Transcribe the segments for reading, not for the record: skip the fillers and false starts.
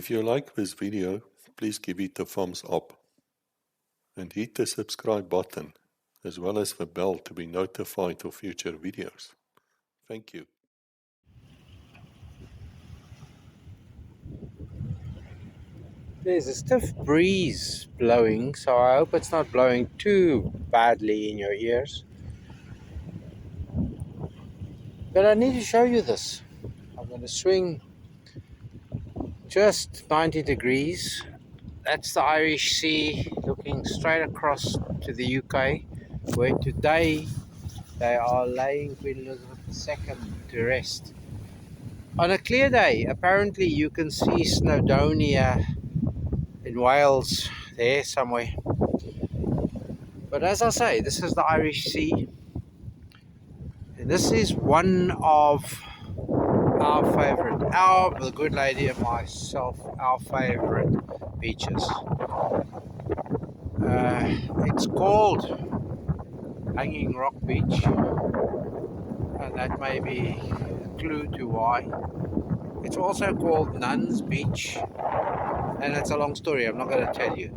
If you like this video, please give it a thumbs up and hit the subscribe button as well as the bell to be notified of future videos. Thank you. There's a stiff breeze blowing, so I hope it's not blowing too badly in your ears. But I need to show you this. I'm going to swing just 90 degrees. That's the Irish Sea looking straight across to the UK, where today they are laying Queen Elizabeth II to rest. On a clear day, apparently you can see Snowdonia in Wales there somewhere. But as I say, this is the Irish Sea. And this is one of our favorite, the good lady and myself, our favorite beaches. It's called Hanging Rock Beach, and that may be a clue to why. It's also called Nuns Beach, and it's a long story, I'm not going to tell you.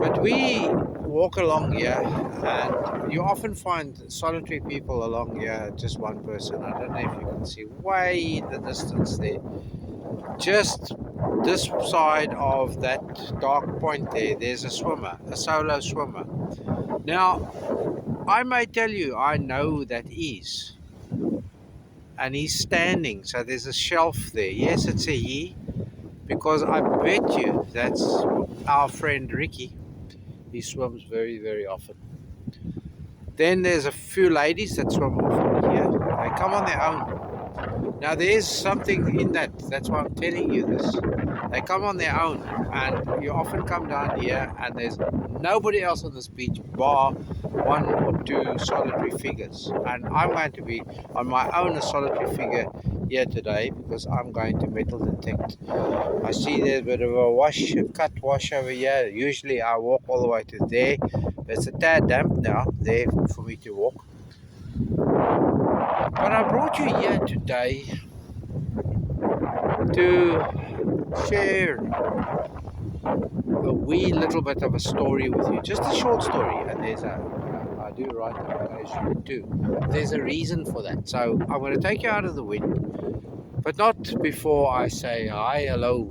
But we walk along here, and you often find solitary people along here, just one person. I don't know if you can see way in the distance there. Just this side of that dark point there, there's a swimmer, a solo swimmer. Now, I may tell you, I know that is. And he's standing, so there's a shelf there. Yes, it's a he, because I bet you that's our friend Ricky. He swims very, very often. Then there's a few ladies that swim often here. They come on their own. Now there's something in that. That's why I'm telling you this. They come on their own, and you often come down here, and there's nobody else on this beach bar one or two solitary figures. And I'm going to be on my own a solitary figure here today because I'm going to metal detect. I see there's a bit of a cut wash over here. Usually I walk all the way to there, but it's a tad damp now there for me to walk. But I brought you here today to share a wee little bit of a story with you, just a short story. And I do write on occasion too. There's a reason for that. So I'm going to take you out of the wind, but not before I say hi, hello.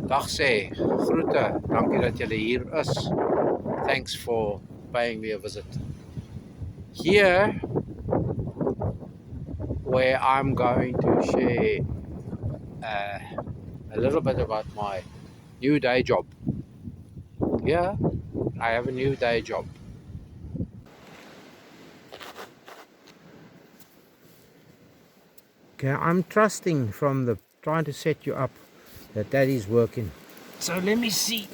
Dag sê, groete, dankie dat julle hier is. Thanks for paying me a visit. Here, where I'm going to share a little bit about my new day job. Yeah, I have a new day job. Okay, I'm trusting from the trying to set you up that is working. So let me see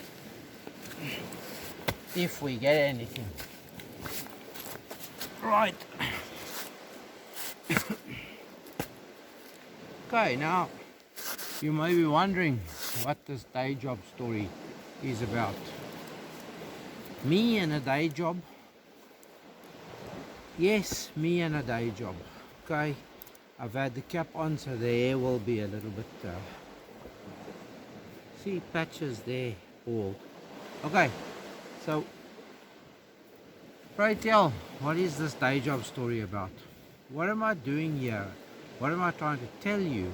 if we get anything. Right. Okay, now you may be wondering what this day job story is about. Me and a day job? Yes, me and a day job. Okay, I've had the cap on so the hair will be a little bit see patches there, bald. Okay, so pray tell, what is this day job story about? What am I doing here? What am I trying to tell you?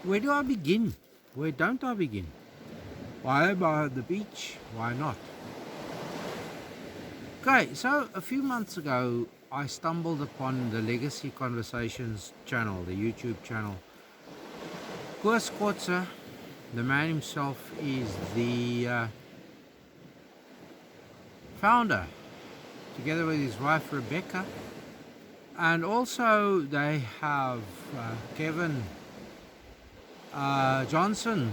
Where do I begin? Where don't I begin? Why am I at the beach? Why not? Okay, so a few months ago I stumbled upon the Legacy Conversations channel, the YouTube channel. Koos Kotze, the man himself, is the founder, together with his wife Rebecca, and also they have Kevin Johnson.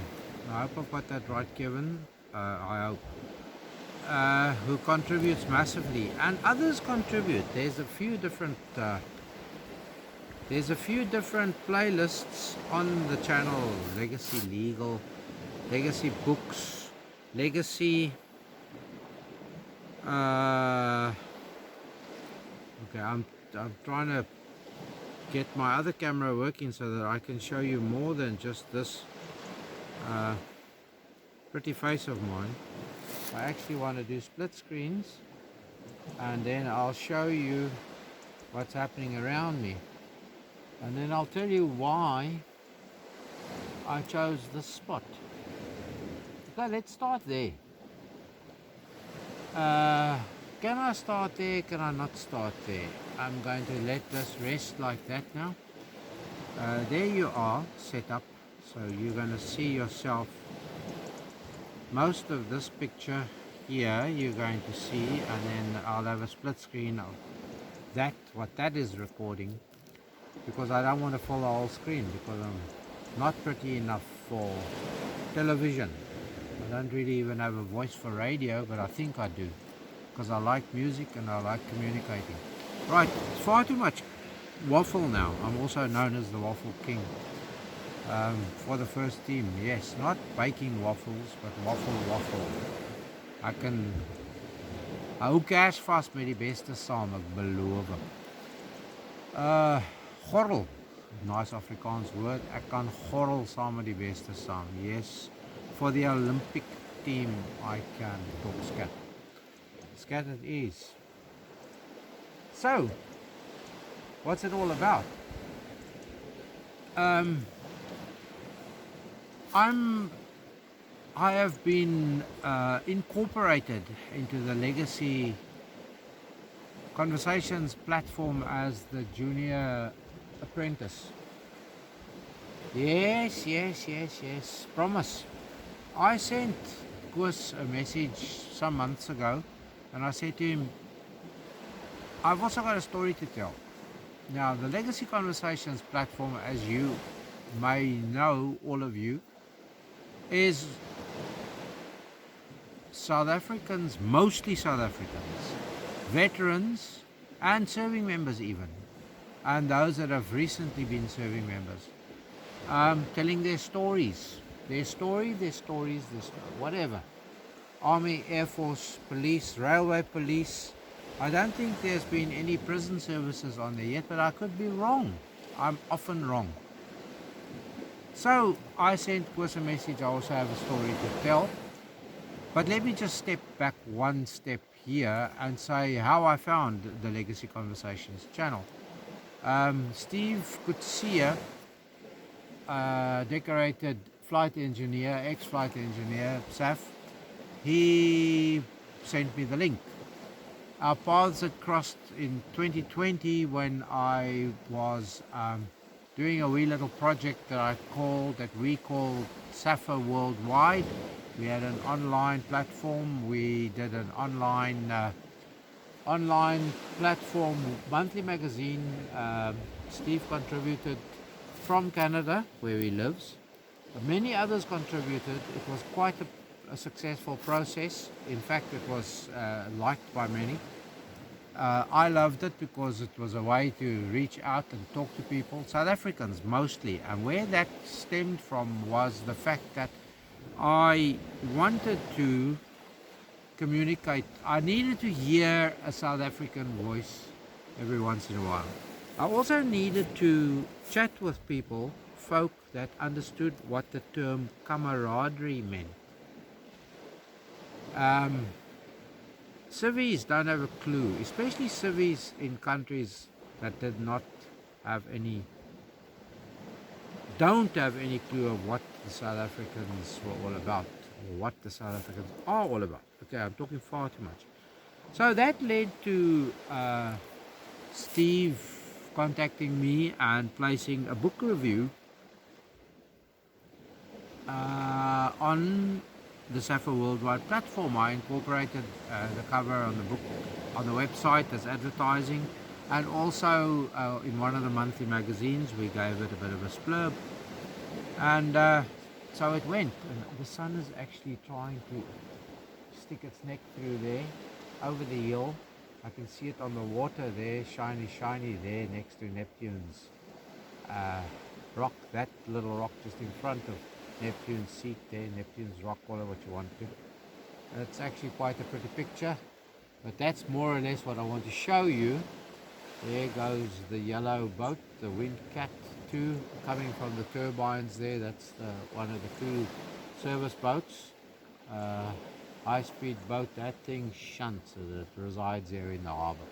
I hope I've got that right, Kevin. I hope. Who contributes massively, and others contribute. There's a few different playlists on the channel: Legacy Legal, Legacy Books, Legacy. Okay, I'm trying to get my other camera working so that I can show you more than just this pretty face of mine. I actually want to do split screens, and then I'll show you what's happening around me, and then I'll tell you why I chose this spot. Okay, let's start there. Can I start there? Can I not start there? I'm going to let this rest like that now. There you are, set up. So you're going to see yourself. Most of this picture here you're going to see, and then I'll have a split screen of that, what that is recording, because I don't want to fill the whole screen because I'm not pretty enough for television. I don't really even have a voice for radio, but I think I do, because I like music and I like communicating. Right, it's far too much waffle now. I'm also known as the Waffle King for the first team. Yes, not baking waffles, but waffle. Hou kers vas met die beste saam, ek beloof. Gorrel, nice Afrikaans word. Ek kan gorrel saam met die beste saam. Yes, for the Olympic team I can talk scat. Scat it is. So, what's it all about? I have been incorporated into the Legacy Conversations platform as the junior apprentice. Yes. Promise. I sent Koos a message some months ago, and I said to him, I've also got a story to tell. Now, the Legacy Conversations platform, as you may know, all of you, is South Africans, mostly South Africans, veterans and serving members even, and those that have recently been serving members, telling their stories, whatever. Army, Air Force, police, railway police. I don't think there's been any prison services on there yet, but I could be wrong. I'm often wrong. So I sent Koos a message. I also have a story to tell. But let me just step back one step here and say how I found the Legacy Conversations channel. Steve Kutsia, decorated flight engineer, ex-flight engineer, SAF, he sent me the link. Our paths had crossed in 2020 when I was doing a wee little project that we called SAFA Worldwide. We had an online platform. We did an online platform, monthly magazine. Steve contributed from Canada, where he lives. Many others contributed. It was quite a successful process. In fact, it was liked by many. I loved it because it was a way to reach out and talk to people, South Africans mostly. And where that stemmed from was the fact that I wanted to communicate. I needed to hear a South African voice every once in a while. I also needed to chat with people, folk that understood what the term camaraderie meant. Civies don't have a clue, especially civies in countries that don't have any clue of what the South Africans were all about, or what the South Africans are all about. Okay, I'm talking far too much. So that led to Steve contacting me and placing a book review on the SAFA Worldwide platform. I incorporated the cover on the book on the website as advertising, and also in one of the monthly magazines we gave it a bit of a splurb, and so it went. And the sun is actually trying to stick its neck through there over the hill. I can see it on the water there, shiny there next to Neptune's rock, that little rock just in front of Neptune's seat there, Neptune's rock, call it what you want to. It's actually quite a pretty picture, but that's more or less what I want to show you. There goes the yellow boat, the Windcat 2, coming from the turbines there. That's one of the crew service boats. High-speed boat. That thing shunts as it resides there in the harbour.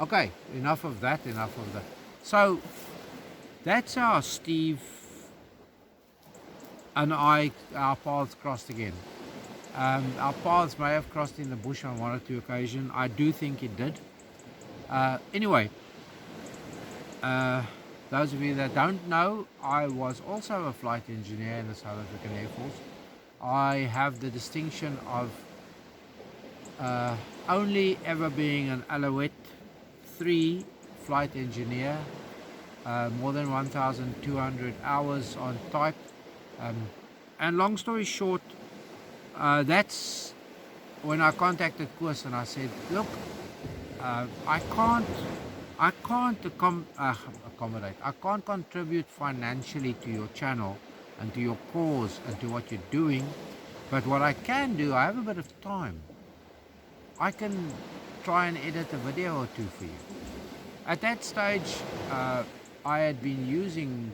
Okay, enough of that, enough of that. So, that's how Steve and our paths crossed again. Our paths may have crossed in the bush on one or two occasions. I do think it did. Anyway, those of you that don't know, I was also a flight engineer in the South African Air Force. I have the distinction of only ever being an Alouette 3 flight engineer, more than 1,200 hours on type. And long story short, that's when I contacted Koos and I said, look, I can't accommodate. I can't contribute financially to your channel and to your cause and to what you're doing. But what I can do, I have a bit of time. I can try and edit a video or two for you. At that stage, I had been using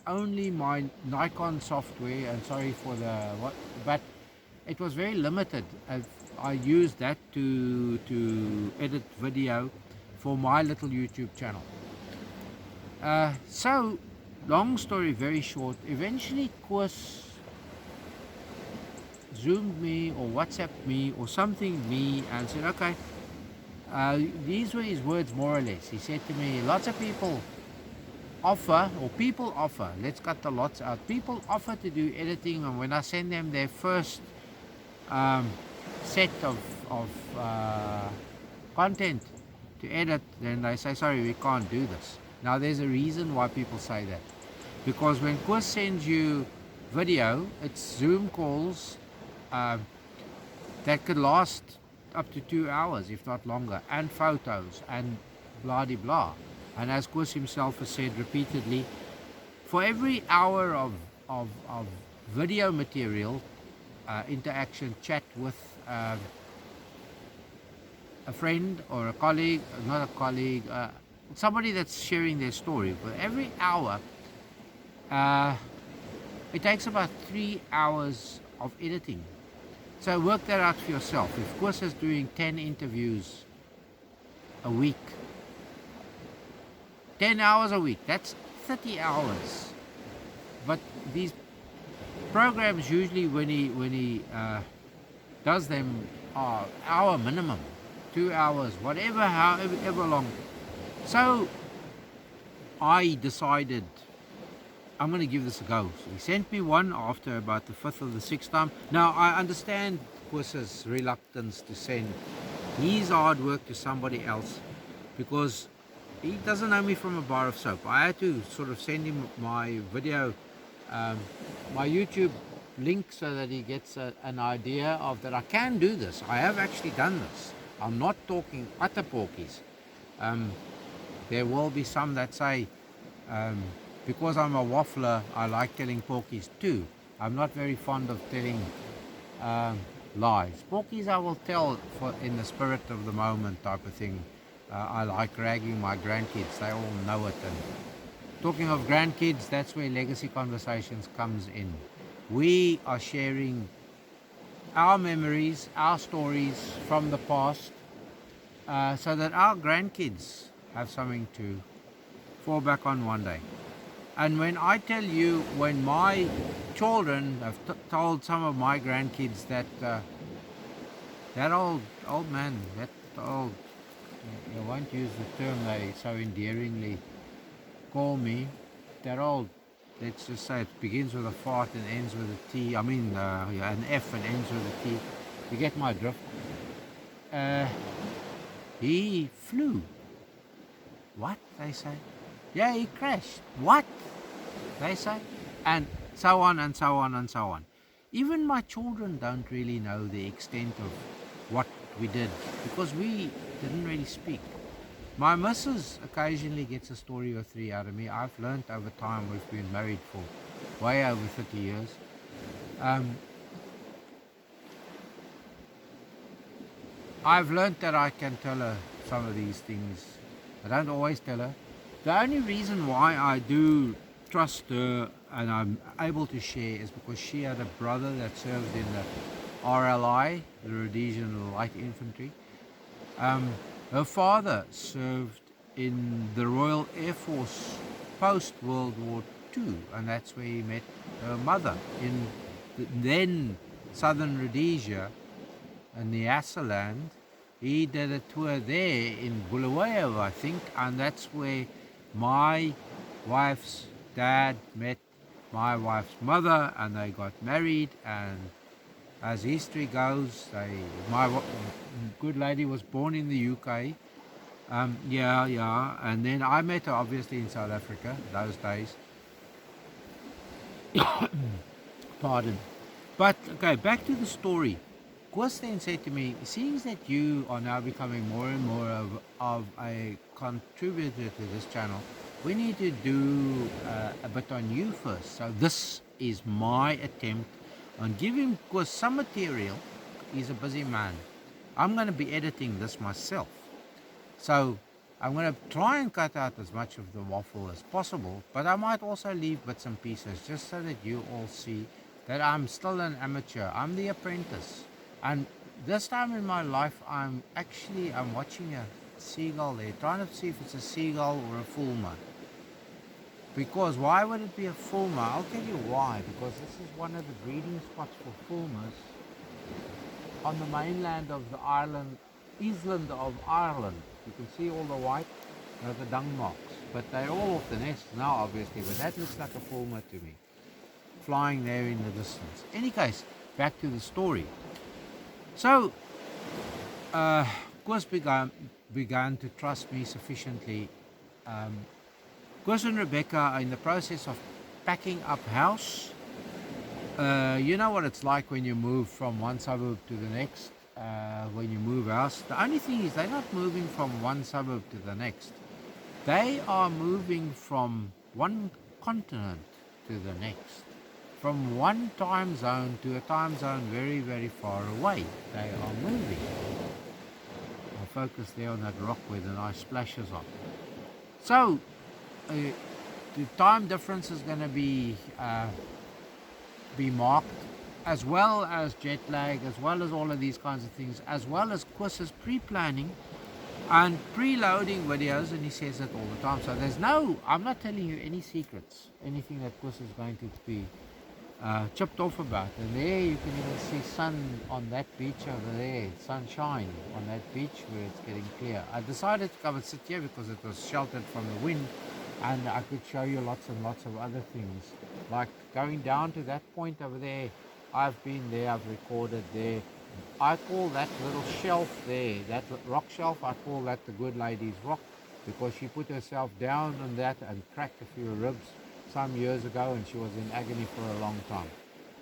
only my Nikon software, and sorry for but it was very limited. I used that to edit video for my little YouTube channel. So, long story very short, eventually Koos Zoomed me or WhatsApped me or something me and said, okay, these were his words more or less. He said to me, lots of people offer, let's cut the lots out, people offer to do editing, and when I send them their first set of content to edit, then they say, sorry, we can't do this. Now there's a reason why people say that, because when Koos sends you video, it's Zoom calls that could last up to 2 hours, if not longer, and photos and blah de blah. And as Koos himself has said repeatedly, for every hour of video material, interaction, chat with a friend or a colleague, not a colleague, somebody that's sharing their story, for every hour, it takes about 3 hours of editing. So work that out for yourself. If Koos is doing 10 interviews a week, 10 hours a week, that's 30 hours. But these programs usually when he does them are hour minimum, 2 hours, whatever, however long. So I decided I'm going to give this a go. So he sent me one after about the 5th or the 6th time. Now I understand Koos's reluctance to send his hard work to somebody else, because he doesn't know me from a bar of soap. I had to sort of send him my video, my YouTube link, so that he gets an idea of that I can do this. I have actually done this. I'm not talking utter porkies. There will be some that say, because I'm a waffler, I like telling porkies too. I'm not very fond of telling lies. Porkies I will tell in the spirit of the moment type of thing. I like ragging my grandkids. They all know it. And talking of grandkids, that's where Legacy Conversations comes in. We are sharing our memories, our stories from the past, so that our grandkids have something to fall back on one day. And when I tell you, when my children have told some of my grandkids that that old man, that old, I won't use the term they so endearingly call me, that old, let's just say it begins with a fart and ends with a T, I mean an F and ends with a T, you get my drift. He flew. What? They say. Yeah, he crashed. What? They say. And so on and so on and so on. Even my children don't really know the extent of what we did, because we didn't really speak. My missus occasionally gets a story or three out of me. I've learned over time, we've been married for way over 30 years. I've learned that I can tell her some of these things I don't always tell her. The only reason why I do trust her and I'm able to share is because she had a brother that served in the RLI, the Rhodesian Light Infantry. Her father served in the Royal Air Force post World War II, and that's where he met her mother in the then southern Rhodesia in the Assaland. He did a tour there in Bulawayo, I think, and that's where my wife's dad met my wife's mother, and they got married. And as history goes, my good lady was born in the UK. And then I met her obviously in South Africa those days. Pardon. But okay, back to the story. Koos then said to me, seeing that you are now becoming more and more of a contributor to this channel, we need to do a bit on you first. So this is my attempt on giving Koos some material. He's a busy man. I'm going to be editing this myself. So I'm going to try and cut out as much of the waffle as possible, but I might also leave bits and pieces just so that you all see that I'm still an amateur. I'm the apprentice. And this time in my life, I'm watching a seagull there, trying to see if it's a seagull or a fulmar. Because why would it be a fulmar? I'll tell you why. Because this is one of the breeding spots for fulmars on the mainland of the island of Ireland. You can see all the white, the dung marks. But they're all off the nest now, obviously. But that looks like a fulmar to me, flying there in the distance. Any case, back to the story. So, Koos began to trust me sufficiently. Koos and Rebecca are in the process of packing up house. You know what it's like when you move from one suburb to the next, when you move house. The only thing is they're not moving from one suburb to the next. They are moving from one continent to the next. From one time zone to a time zone very, very far away. They are moving. I'll focus there on that rock where the nice splashes are. So, the time difference is going to be marked, as well as jet lag, as well as all of these kinds of things, as well as Koos's pre-planning and preloading videos, and he says it all the time. So I'm not telling you any secrets, anything that Koos is going to be chipped off about. And there you can even see sun on that beach over there, sunshine on that beach where it's getting clear. I decided to come and sit here because it was sheltered from the wind, and I could show you lots and lots of other things, like going down to that point over there. I've been there, I've recorded there. I call that little shelf there, that rock shelf, I call that the good lady's rock, because she put herself down on that and cracked a few ribs some years ago, and she was in agony for a long time.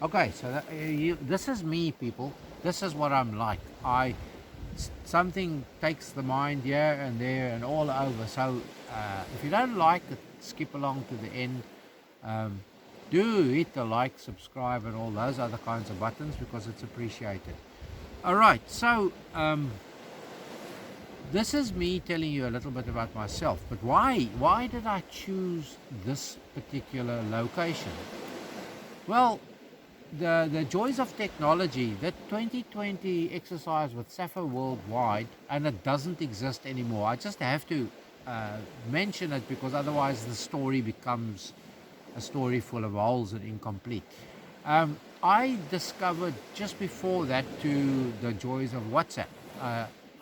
Okay, so this is me, people. This is what I'm like. Something takes the mind here and there and all over. So if you don't like it, skip along to the end. Do hit the like, subscribe, and all those other kinds of buttons, because it's appreciated. All right, so this is me telling you a little bit about myself. But why did I choose this particular location? Well, the joys of technology, that 2020 exercise with Sappho Worldwide, and it doesn't exist anymore. I just have to mention it, because otherwise the story becomes a story full of holes and incomplete. I discovered just before that to the joys of WhatsApp.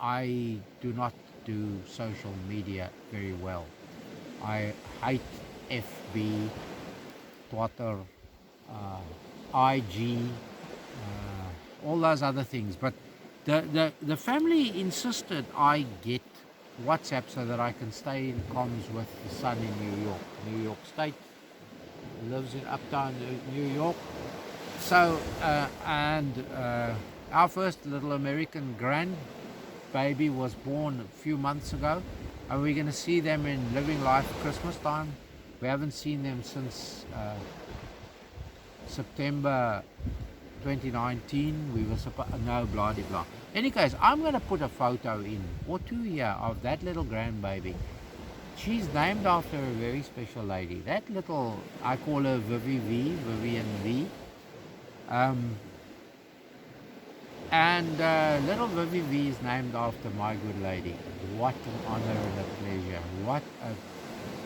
I do not do social media very well. I hate FB, Twitter, IG, all those other things. But the family insisted I get WhatsApp so that I can stay in comms with the son in New York State. Lives in uptown New York. So, our first little American grandbaby was born a few months ago, and we're going to see them in Living Life Christmas time. We haven't seen them since September 2019. We were supposed, no, blah, blah, blah. In any case, I'm going to put a photo in, or two here, of that little grandbaby. she's named after a very special lady. That little, I call her Vivian V. Um, and little Vivi V is named after my good lady. What an honor and a pleasure. What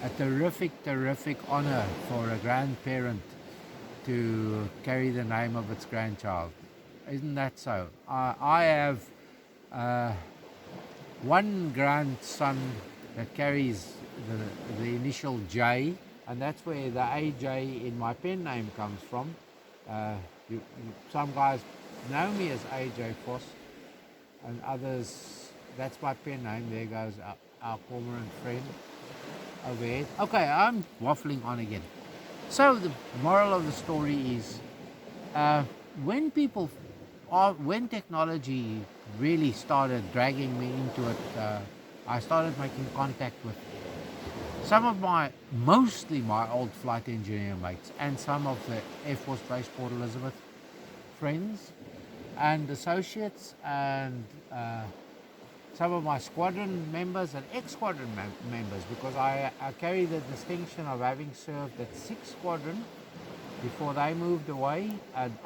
a terrific honor for a grandparent to carry the name of its grandchild. Isn't that so? I have uh, one grandson that carries the initial J, and that's where the AJ in my pen name comes from. Some guys know me as AJ Voss, and others, that's my pen name. There goes our cormorant friend over here. Okay, I'm waffling on again. So the moral of the story is, when people, when technology really started dragging me into it, I started making contact with some of mostly my old flight engineer mates, and some of the Air Force Base Port Elizabeth friends and associates, and some of my squadron members and ex-squadron members, because I carry the distinction of having served at 6th Squadron before they moved away, and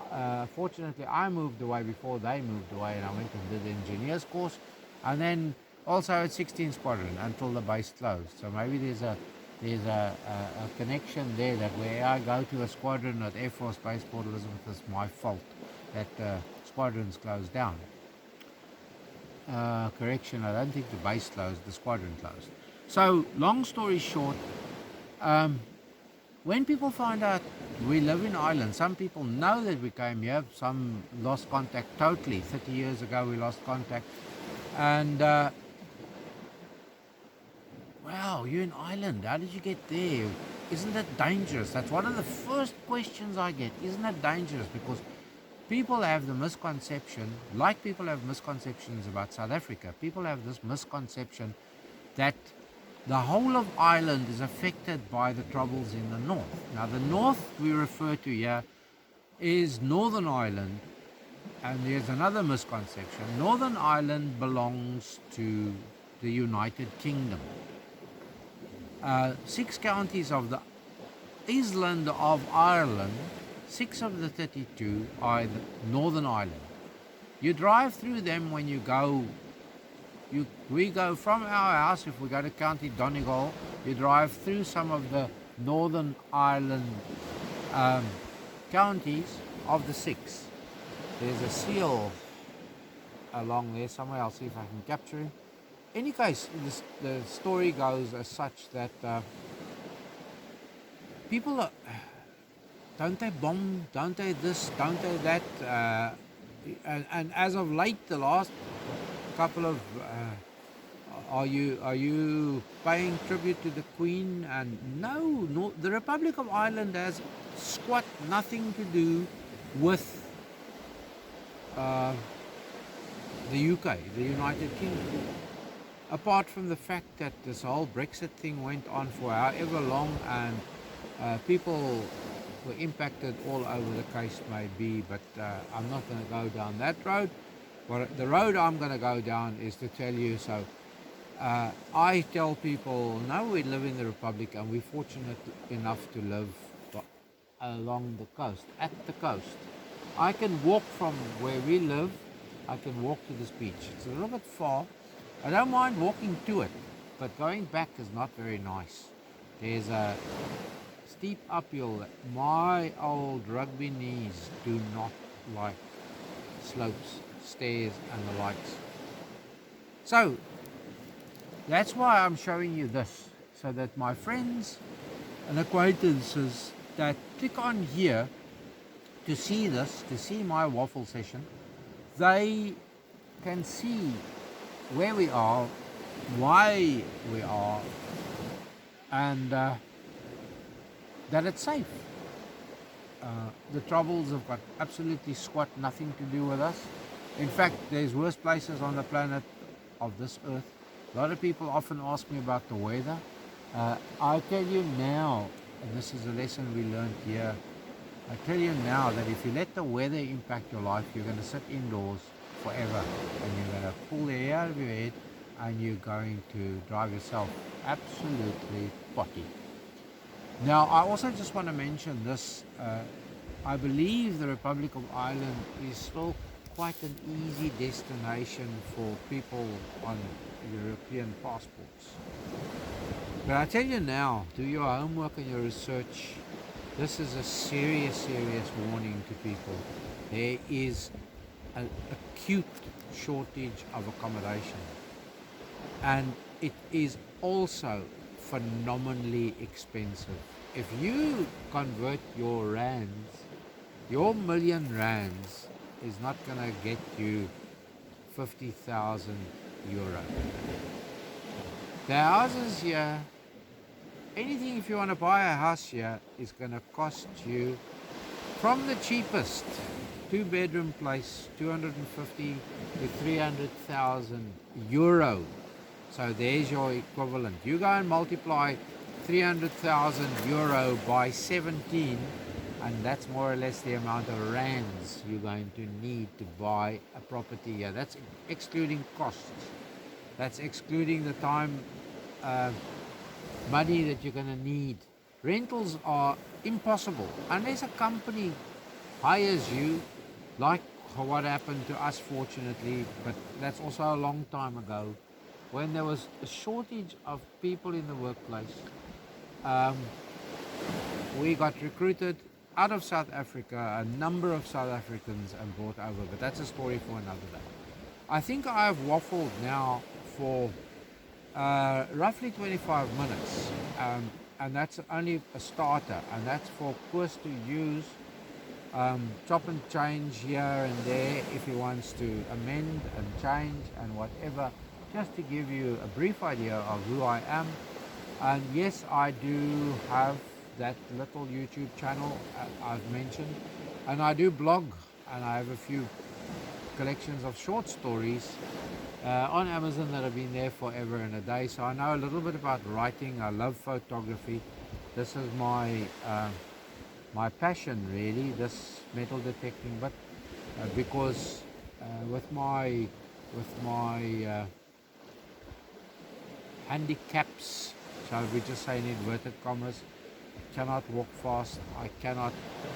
fortunately I moved away before they moved away, and I went and did the engineers course, and then also at 16th Squadron until the base closed. So maybe there's a connection there, that where I go to a squadron at Air Force Base Port Elizabeth, it's my fault that squadrons closed down. Correction, I don't think the base closed, the squadron closed. So long story short, when people find out we live in Ireland, some people know that we came here, some lost contact totally. 30 years ago we lost contact, and wow, you're in Ireland, how did you get there? Isn't that dangerous? That's one of the first questions I get. Isn't that dangerous? Because people have the misconception, like people have misconceptions about South Africa, people have this misconception that the whole of Ireland is affected by the troubles in the north. Now the north we refer to here is Northern Ireland, and there's another misconception. Northern Ireland belongs to the United Kingdom. 6 counties of the island of Ireland, 6 of the 32 are Northern Ireland. You drive through them when you go, we go from our house, if we go to County Donegal, you drive through some of the Northern Ireland counties of the 6. There's a seal along there somewhere, I'll see if I can capture it. In any case, the story goes as such that people are, don't they bomb, don't they this, don't they that, and as of late, the last couple of, are you paying tribute to the Queen? And no, the Republic of Ireland has squat nothing to do with the UK, the United Kingdom. Apart from the fact that this whole Brexit thing went on for however long, and people were impacted all over the case may be, but I'm not going to go down that road. But the road I'm going to go down is to tell you, so I tell people, no, we live in the Republic, and we're fortunate enough to live along the coast, at the coast. I can walk from where we live, I can walk to this beach. It's a little bit far. I don't mind walking to it, but going back is not very nice. There's a steep uphill that my old rugby knees do not like. Slopes, stairs and the likes. So that's why I'm showing you this, so that my friends and acquaintances that click on here to see this, to see my waffle session, they can see where we are, why we are, and that it's safe. The troubles have got absolutely squat nothing to do with us. In fact, there's worse places on the planet of this earth. A lot of people often ask me about the weather. I tell you now, and this is a lesson we learned here, I tell you now that if you let the weather impact your life, you're going to sit indoors forever, and you're going to pull the air out of your head, and you're going to drive yourself absolutely potty. Now, I also just want to mention this. I believe the Republic of Ireland is still quite an easy destination for people on European passports. But I tell you now, do your homework and your research. This is a serious, serious warning to people. There is an acute shortage of accommodation, and it is also phenomenally expensive. If you convert your rands, your million rands is not going to get you 50,000 euro. The houses here, anything if you want to buy a house here is going to cost you from the cheapest 2-bedroom place 250 to 300,000 euro. So there's your equivalent. You go and multiply 300,000 euro by 17, and that's more or less the amount of rands you're going to need to buy a property here. That's excluding costs. That's excluding the time, money that you're going to need. Rentals are impossible unless a company hires you, like what happened to us, fortunately, but that's also a long time ago, when there was a shortage of people in the workplace. We got recruited out of South Africa, a number of South Africans, and brought over, but that's a story for another day. I think I've waffled now for roughly 25 minutes, and that's only a starter, and that's for Koos to use, chop and change here and there if he wants to amend and change and whatever, just to give you a brief idea of who I am. And yes, I do have that little YouTube channel I've mentioned, and I do blog, and I have a few collections of short stories on Amazon that have been there forever and a day. So I know a little bit about writing. I love photography. This is my my passion, really, this metal detecting. But because with my handicaps, shall we just say in inverted commas, I cannot walk fast.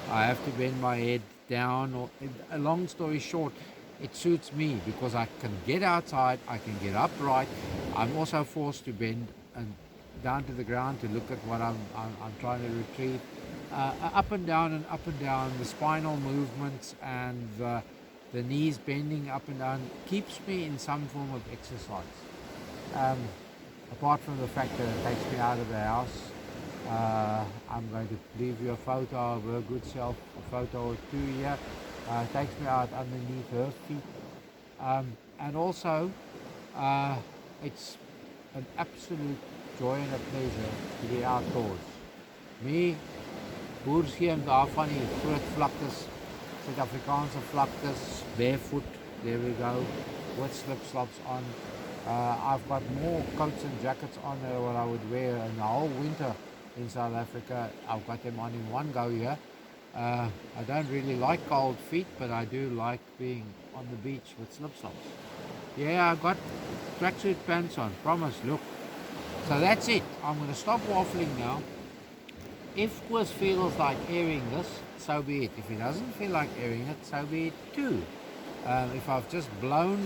I have to bend my head down. Or a long story short, it suits me because I can get outside, I can get upright. I'm also forced to bend and down to the ground to look at what I'm trying to retrieve. Up and down and up and down, the spinal movements and the knees bending up and down keeps me in some form of exercise. Apart from the fact that it takes me out of the house, I'm going to leave you a photo of her good self, a photo or two here. Takes me out underneath her feet, and also it's an absolute joy and a pleasure to be outdoors. Me, boers hier en daar van die groot vlaktes, Suid-Afrikaanse vlaktes, barefoot, there we go, with slip-slops on. I've got more coats and jackets on than what I would wear in the whole winter in South Africa. I've got them on in one go here. I don't really like cold feet, but I do like being on the beach with slip-slops. Yeah, I've got tracksuit pants on, promise, look. So that's it. I'm going to stop waffling now. If Koos feels like airing this, so be it. If he doesn't feel like airing it, so be it too. If I've just blown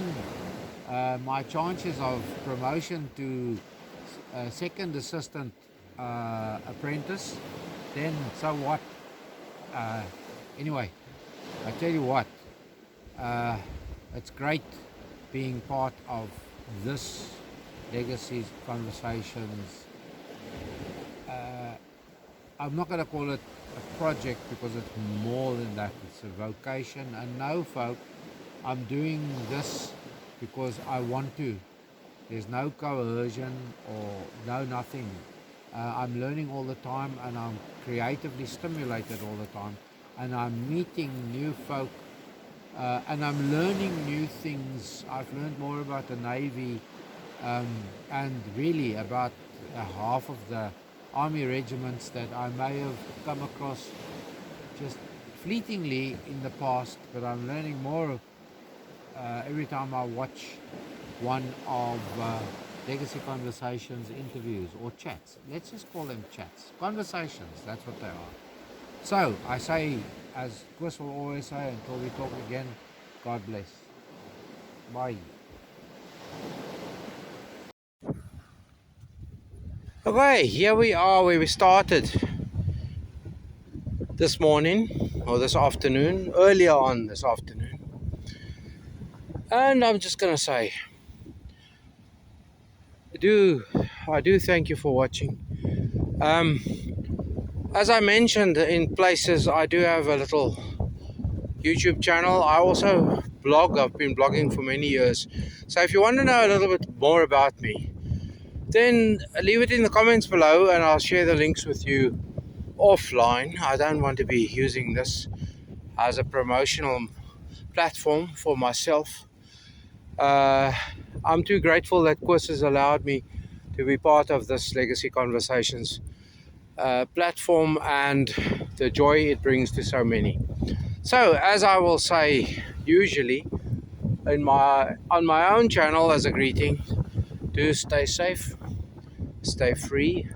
my chances of promotion to second assistant apprentice, then so what? Anyway, I tell you what, it's great being part of this Legacies Conversations. I'm not going to call it a project because it's more than that. It's a vocation. And no, folk, I'm doing this because I want to. There's no coercion or no nothing. I'm learning all the time, and I'm creatively stimulated all the time, and I'm meeting new folk, and I'm learning new things. I've learned more about the Navy, and really about half of the army regiments that I may have come across just fleetingly in the past, but I'm learning more every time I watch one of legacy conversations, interviews, or chats. Let's just call them chats. Conversations, that's what they are. So, I say, as Chris will always say, until we talk again, God bless. Bye. Okay, here we are where we started this morning, or this afternoon, earlier on this afternoon. And I'm just going to say, I do thank you for watching. As I mentioned in places, I do have a little YouTube channel. I also blog. I've been blogging for many years. So if you want to know a little bit more about me, then leave it in the comments below and I'll share the links with you offline. I don't want to be using this as a promotional platform for myself. I'm too grateful that Chris has allowed me to be part of this Legacy Conversations platform and the joy it brings to so many. So, as I will say usually on my own channel as a greeting, do stay safe, stay free,